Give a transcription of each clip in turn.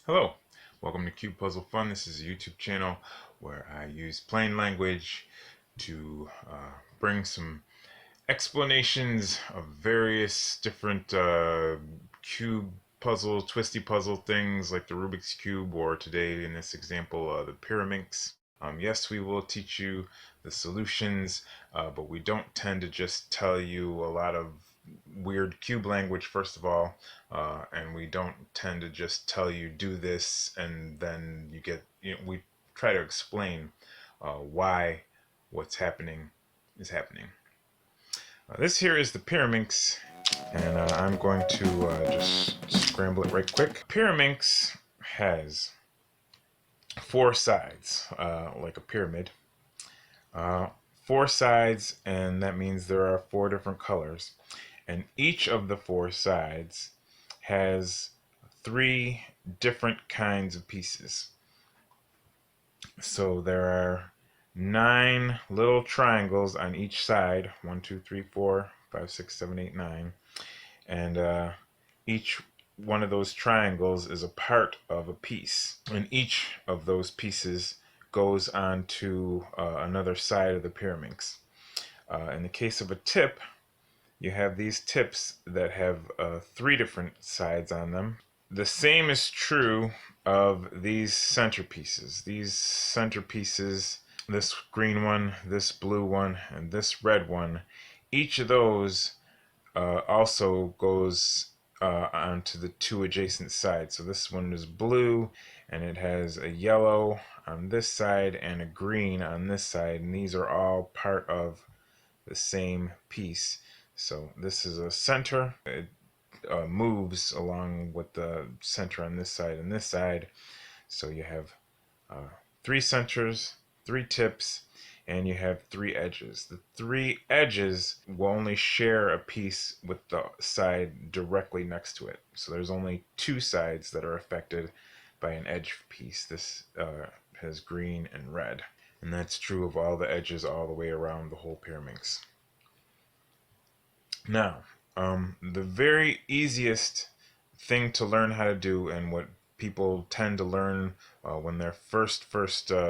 Hello, welcome to CubePuzzleFun. This is a YouTube channel where I use plain language to bring some explanations of various different cube puzzle, twisty puzzle things like the Rubik's Cube, or today in this example, the Pyraminx. Yes, we will teach you the solutions, but we don't tend to just tell you a lot of weird cube language, first of all, and we don't tend to just tell you do this and then you get, we try to explain why what's happening is happening. This here is the Pyraminx, and I'm going to just scramble it right quick. Pyraminx has four sides, like a pyramid. Four sides, and that means there are four different colors. And each of the four sides has three different kinds of pieces. So there are 9 little triangles on each side. 1, 2, 3, 4, 5, 6, 7, 8, 9. And each one of those triangles is a part of a piece. And each of those pieces goes onto another side of the Pyraminx. In the case of a tip, you have these tips that have 3 different sides on them. The same is true of these centerpieces. These centerpieces, this green one, this blue one, and this red one, each of those also goes onto the 2 adjacent sides. So this one is blue, and it has a yellow on this side and a green on this side, and these are all part of the same piece. So this is a center. It moves along with the center on this side and this side. So you have 3 centers, 3 tips, and you have 3 edges. The 3 edges will only share a piece with the side directly next to it. So there's only 2 sides that are affected by an edge piece. This has green and red. And that's true of all the edges all the way around the whole Pyraminx. Now, the very easiest thing to learn how to do, and what people tend to learn when they're first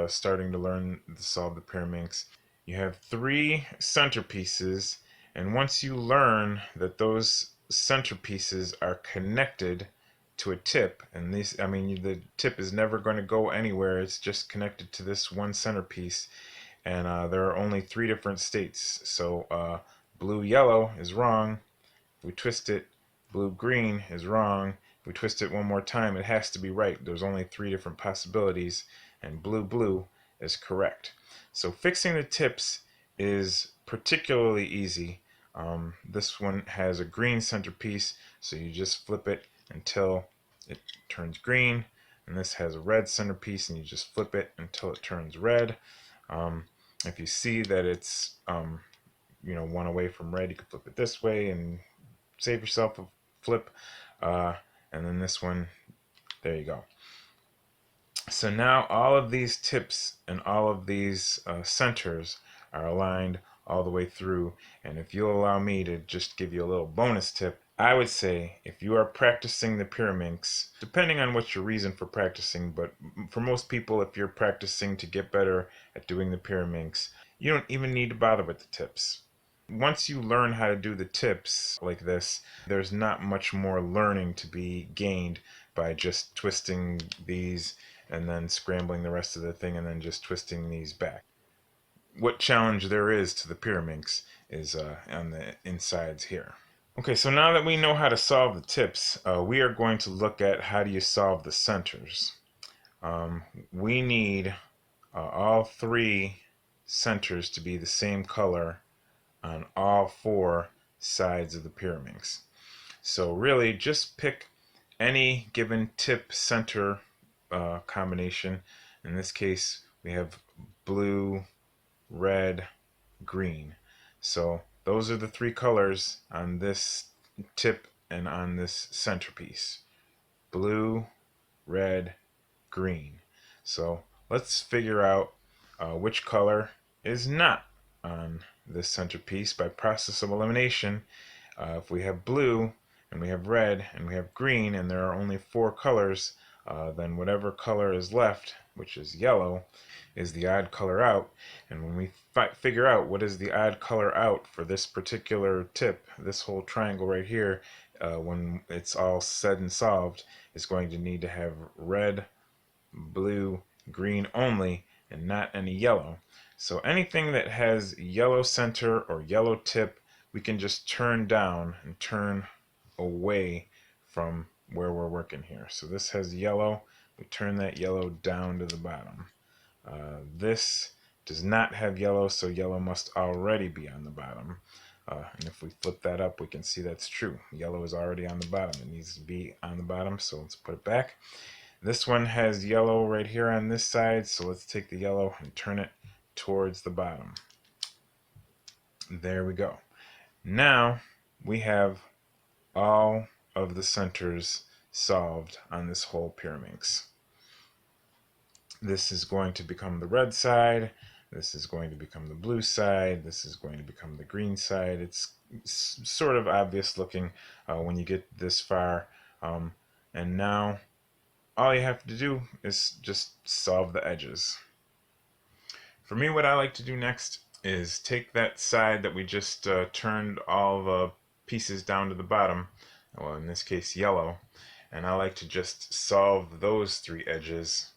starting to learn to solve the Pyraminx, you have 3 centerpieces, and once you learn that those centerpieces are connected to a tip, and these, I mean, the tip is never going to go anywhere, it's just connected to this one centerpiece, and there are only 3 different states. So blue-yellow is wrong. If we twist it, blue-green is wrong. If we twist it one more time, it has to be right. There's only 3 different possibilities, and blue-blue is correct. So fixing the tips is particularly easy. This one has a green centerpiece, so you just flip it until it turns green. And this has a red centerpiece, and you just flip it until it turns red. If you see that it's one away from red, you can flip it this way and save yourself a flip. And then this one, there you go. So now all of these tips and all of these centers are aligned all the way through. And if you'll allow me to just give you a little bonus tip, I would say if you are practicing the Pyraminx, depending on what your reason for practicing, but for most people, if you're practicing to get better at doing the Pyraminx, you don't even need to bother with the tips. Once you learn how to do the tips like this, there's not much more learning to be gained by just twisting these and then scrambling the rest of the thing and then just twisting these back. What challenge there is to the Pyraminx is on the insides here. Okay, so now that we know how to solve the tips, we are going to look at how do you solve the centers. We need all 3 centers to be the same color on all 4 sides of the Pyraminx. So really just pick any given tip center combination. In this case we have blue, red, green. So those are the 3 colors on this tip and on this centerpiece. Blue, red, green. So let's figure out which color is not on this centerpiece by process of elimination. If we have blue and we have red and we have green and there are only 4 colors, then whatever color is left, which is yellow, is the odd color out. And when we figure out what is the odd color out for this particular tip, this whole triangle right here, when it's all said and solved, is going to need to have red, blue, green only, and not any yellow. So anything that has yellow center or yellow tip, we can just turn down and turn away from where we're working here. So this has yellow, we turn that yellow down to the bottom. This does not have yellow, so yellow must already be on the bottom. And if we flip that up, we can see that's true. Yellow is already on the bottom. It needs to be on the bottom, so let's put it back. This one has yellow right here on this side, so let's take the yellow and turn it towards the bottom. There we go. Now we have all of the centers solved on this whole Pyraminx. This is going to become the red side, this is going to become the blue side, this is going to become the green side. It's sort of obvious looking when you get this far, and now all you have to do is just solve the edges. For me, what I like to do next is take that side that we just turned all the pieces down to the bottom, well, in this case yellow, and I like to just solve those three edges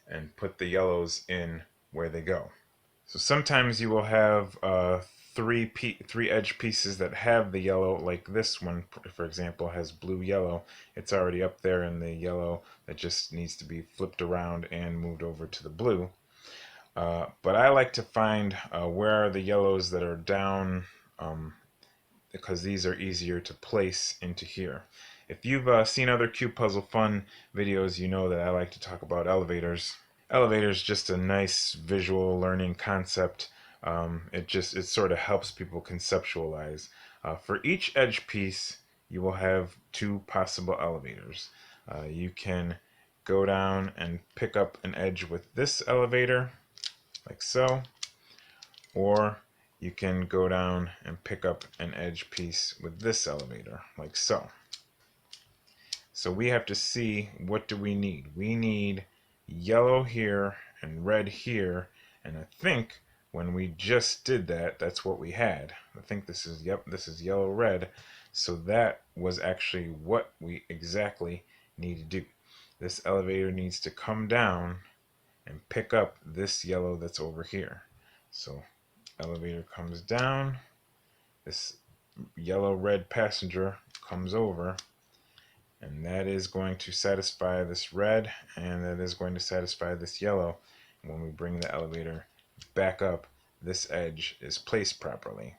and put the yellows in where they go. So sometimes you will have three edge pieces that have the yellow, like this one, for example, has blue yellow. It's already up there in the yellow that just needs to be flipped around and moved over to the blue. But I like to find where are the yellows that are down, because these are easier to place into here. If you've seen other CubePuzzleFun videos, you know that I like to talk about elevators. Elevators just a nice visual learning concept. It sort of helps people conceptualize. For each edge piece, you will have two possible elevators. You can go down and pick up an edge with this elevator, like so, or you can go down and pick up an edge piece with this elevator, like so. So we have to see, what do we need? We need yellow here and red here, and I think when we just did that, that's what we had. I think this is, yep, this is yellow red, so that was actually what we exactly need to do. This elevator needs to come down and pick up this yellow that's over here. So elevator comes down, this yellow red passenger comes over, and that is going to satisfy this red, and that is going to satisfy this yellow. When we bring the elevator back up, this edge is placed properly.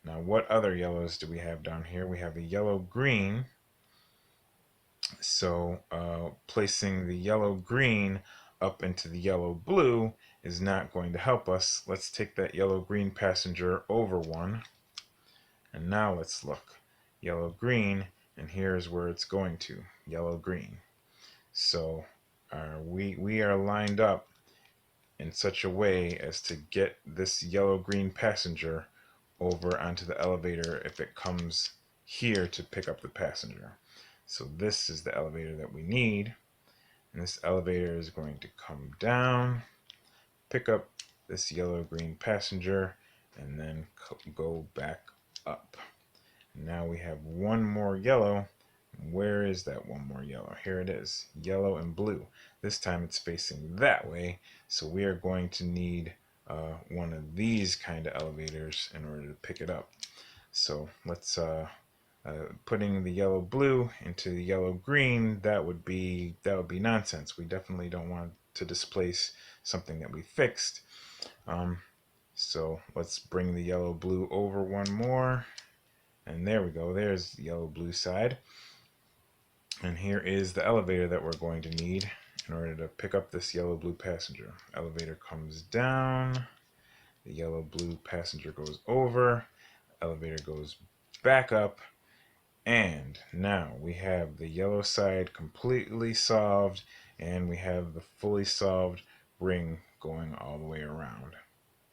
Now, what other yellows do we have down here? We have a yellow green. So placing the yellow green up into the yellow blue is not going to help us. Let's take that yellow green passenger over one, and now let's look. Yellow green, and here's where it's going to, yellow green. So we are lined up in such a way as to get this yellow green passenger over onto the elevator if it comes here to pick up the passenger. So this is the elevator that we need, and this elevator is going to come down, pick up this yellow green passenger, and then go back up. Now we have one more yellow. Where is that one more yellow? Here it is, yellow and blue. This time it's facing that way, so we are going to need one of these kind of elevators in order to pick it up. So let's putting the yellow blue into the yellow green, that would be nonsense. We definitely don't want to displace something that we fixed. So let's bring the yellow blue over one more, and there we go. There's the yellow blue side. And here is the elevator that we're going to need in order to pick up this yellow blue passenger. Elevator comes down, the yellow blue passenger goes over, elevator goes back up, and now we have the yellow side completely solved, and we have the fully solved ring going all the way around.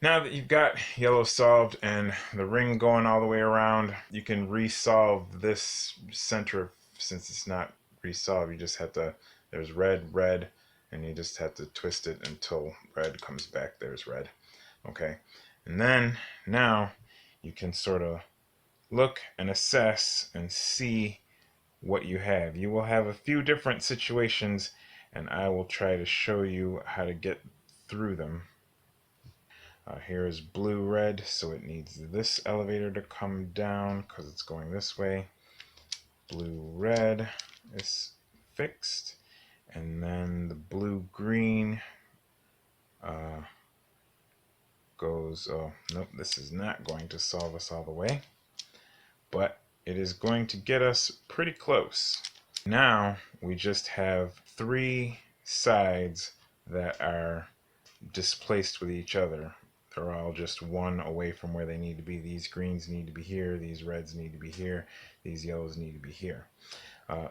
Now that you've got yellow solved and the ring going all the way around, you can resolve this center. Since it's not resolved, you just have to There's red, red, and you just have to twist it until red comes back. There's red. Okay, and then now you can sort of look and assess and see what you have. You will have a few different situations, and I will try to show you how to get through them. Here is blue red, so it needs this elevator to come down because it's going this way. Blue red is fixed, and then the blue green goes, oh nope, this is not going to solve us all the way, but it is going to get us pretty close. Now we just have three sides that are displaced with each other. They're all just one away from where they need to be. These greens need to be here, these reds need to be here, these yellows need to be here.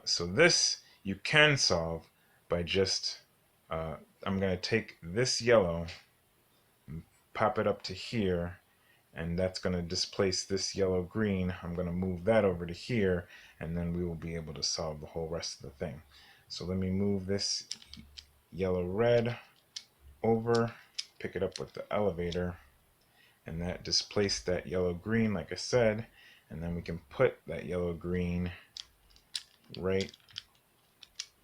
So this you can solve by just, I'm going to take this yellow, pop it up to here, and that's going to displace this yellow green. I'm going to move that over to here, and then we will be able to solve the whole rest of the thing. So let me move this yellow red over, pick it up with the elevator, and that displaced that yellow green like I said, and then we can put that yellow green right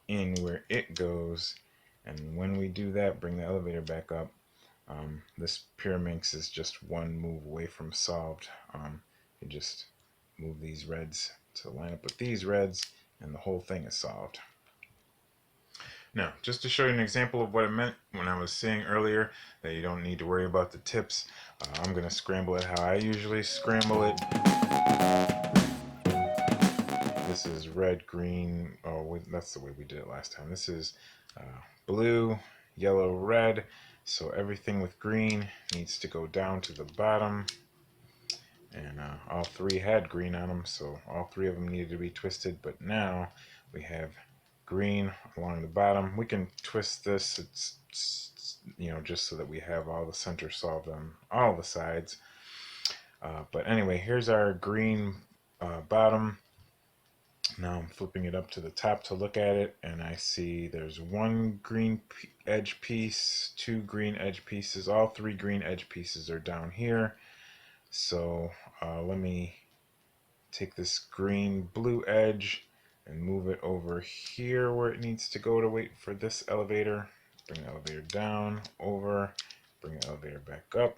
in where it goes, and when we do that, bring the elevator back up. This Pyraminx is just one move away from solved. You just move these reds to line up with these reds, and the whole thing is solved. Now, just to show you an example of what it meant when I was saying earlier that you don't need to worry about the tips, I'm going to scramble it how I usually scramble it. This is red, green, oh, that's the way we did it last time. This is blue, yellow, red, so everything with green needs to go down to the bottom, and all three had green on them, so all three of them needed to be twisted, but now we have green along the bottom. We can twist this, it's you know, just so that we have all the center solved on all the sides. But anyway, here's our green bottom. Now I'm flipping it up to the top to look at it, and I see there's one green edge piece, two green edge pieces, all three green edge pieces are down here. So let me take this green blue edge and move it over here where it needs to go to wait for this elevator. Bring the elevator down, over, bring the elevator back up.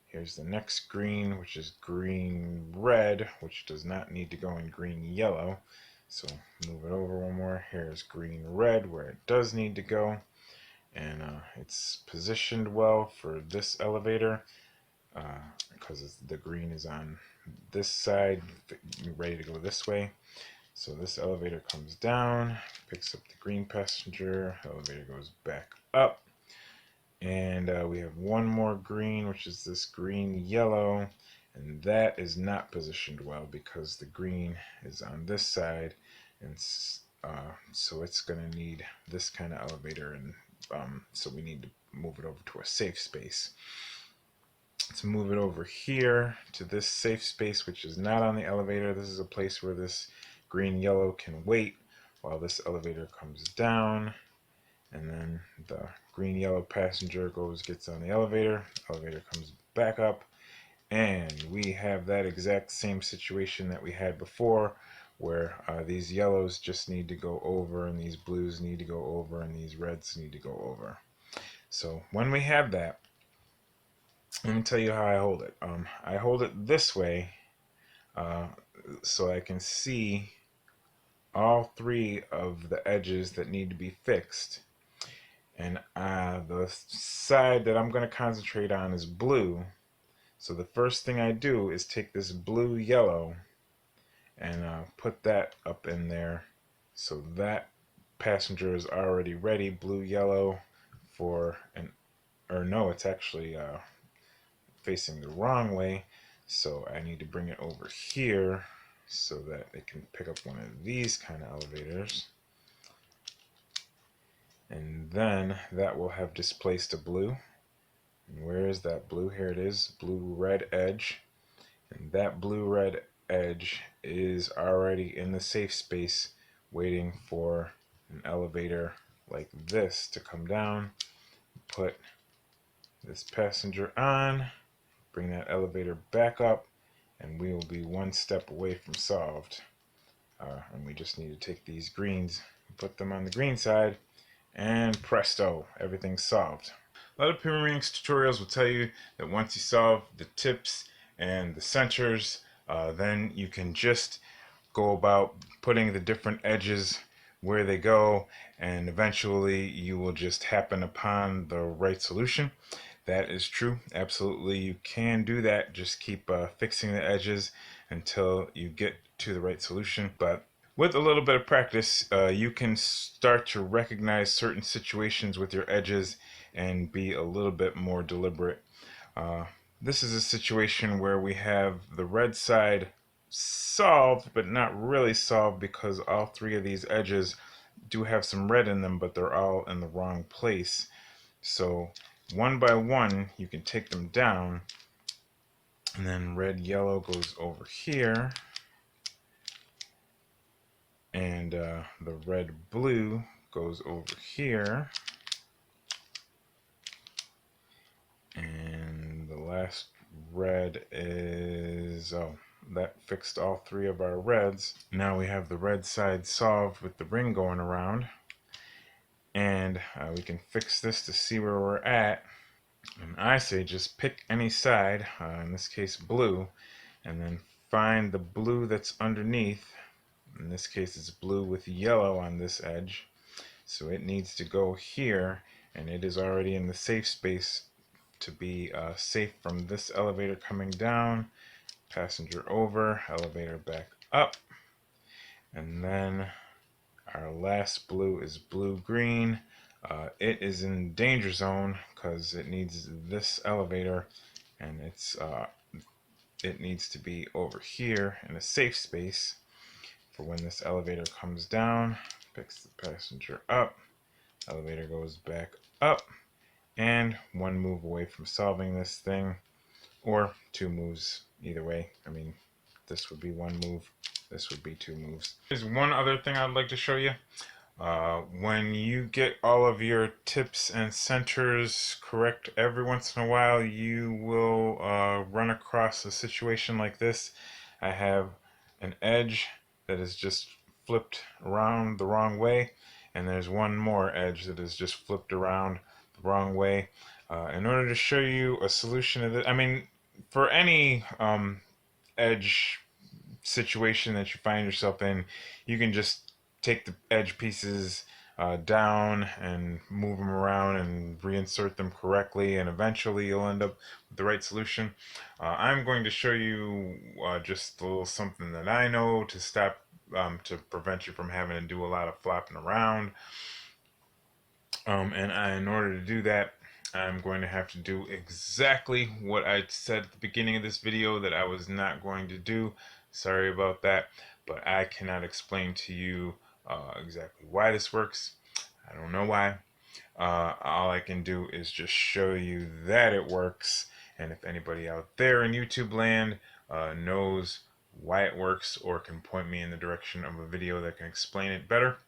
Here's the next green, which is green red, which does not need to go in green yellow. So move it over one more. Here's green red where it does need to go, and it's positioned well for this elevator because the green is on this side, ready to go this way. So this elevator comes down, picks up the green passenger, elevator goes back up, and we have one more green, which is this green yellow, and that is not positioned well because the green is on this side, and so it's going to need this kind of elevator, and so we need to move it over to a safe space. Let's move it over here to this safe space, which is not on the elevator. This is a place where this green yellow can wait while this elevator comes down, and then the green yellow passenger gets on the elevator comes back up, and we have that exact same situation that we had before, where these yellows just need to go over, and these blues need to go over, and these reds need to go over. So when we have that, let me tell you how I hold it. I hold it this way so I can see all three of the edges that need to be fixed. And the side that I'm going to concentrate on is blue. So the first thing I do is take this blue yellow and put that up in there. So that passenger is already ready. Blue yellow for an, or no, it's actually facing the wrong way. So I need to bring it over here so that it can pick up one of these kind of elevators. And then that will have displaced a blue. And where is that blue? Here it is, blue-red edge. And that blue-red edge is already in the safe space waiting for an elevator like this to come down, put this passenger on, bring that elevator back up, and we will be one step away from solved. And we just need to take these greens, put them on the green side, and presto, everything's solved. A lot of Pyraminx tutorials will tell you that once you solve the tips and the centers, then you can just go about putting the different edges where they go, and eventually you will just happen upon the right solution. That is true. Absolutely, you can do that. Just keep fixing the edges until you get to the right solution. But with a little bit of practice, you can start to recognize certain situations with your edges and be a little bit more deliberate. Uh, this is a situation where we have the red side solved, but not really solved, because all three of these edges do have some red in them, but they're all in the wrong place. So one by one, you can take them down, and then red, yellow goes over here, and the red, blue goes over here, and the last red is, oh, that fixed all three of our reds. Now we have the red side solved with the ring going around, and we can fix this to see where we're at. And I say just pick any side, in this case blue, and then find the blue that's underneath. In this case it's blue with yellow on this edge, so it needs to go here, and it is already in the safe space to be safe from this elevator coming down, passenger over, elevator back up, and then our last blue is blue-green. It is in danger zone because it needs this elevator, and it needs to be over here in a safe space for when this elevator comes down. Picks the passenger up, elevator goes back up, and one move away from solving this thing, or two moves, either way. I mean, this would be one move, this would be two moves. There's one other thing I'd like to show you. When you get all of your tips and centers correct, every once in a while you will run across a situation like this. I have an edge that is just flipped around the wrong way, and there's one more edge that is just flipped around the wrong way. In order to show you a solution to this, I mean, for any edge situation that you find yourself in, you can just take the edge pieces down and move them around and reinsert them correctly, and eventually you'll end up with the right solution. I'm going to show you just a little something that I know to stop to prevent you from having to do a lot of flopping around. In order to do that, I'm going to have to do exactly what I said at the beginning of this video that I was not going to do. Sorry about that, but I cannot explain to you exactly why this works. I don't know why. All I can do is just show you that it works, and if anybody out there in YouTube land knows why it works or can point me in the direction of a video that can explain it better,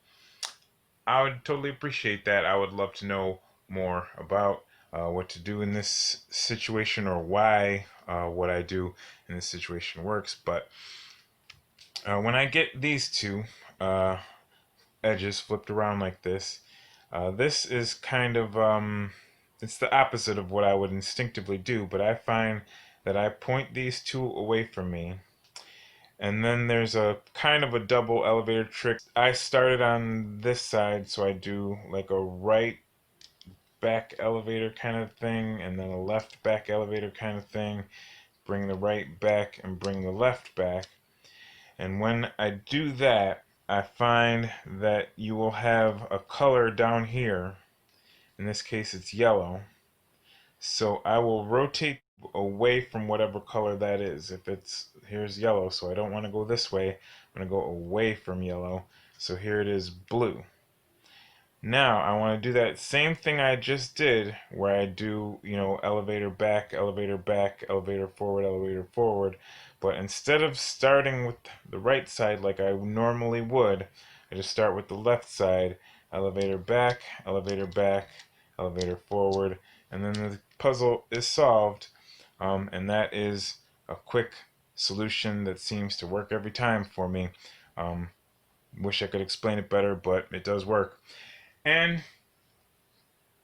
I would totally appreciate that. I would love to know more about what to do in this situation, or why what I do in this situation works. But when I get these two edges flipped around like this, this is kind of it's the opposite of what I would instinctively do, but I find that I point these two away from me, and then there's a kind of a double elevator trick. I started on this side, so I do like a right back elevator kind of thing, and then a left back elevator kind of thing. Bring the right back and bring the left back. And when I do that, I find that you will have a color down here. In this case, it's yellow. So I will rotate away from whatever color that is. If it's, here's yellow, so I don't want to go this way. I'm going to go away from yellow. So here it is blue. Now I want to do that same thing I just did, where I do, elevator back, elevator forward, but instead of starting with the right side like I normally would, I just start with the left side, elevator back, elevator forward, and then the puzzle is solved. And that is a quick solution that seems to work every time for me. Wish I could explain it better, but it does work. And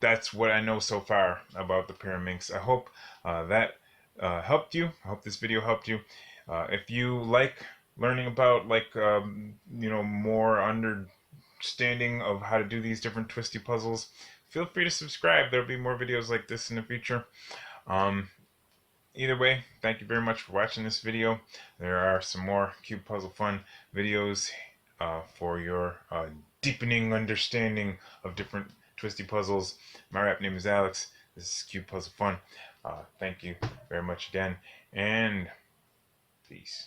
that's what I know so far about the Pyraminx. I hope that helped you. I hope this video helped you. If you like learning about more understanding of how to do these different twisty puzzles, feel free to subscribe. There'll be more videos like this in the future. Um, Either way, thank you very much for watching this video. There are some more CubePuzzleFun videos for your deepening understanding of different twisty puzzles. My rap name is Alex. This is CubePuzzleFun. Thank you very much again, and peace.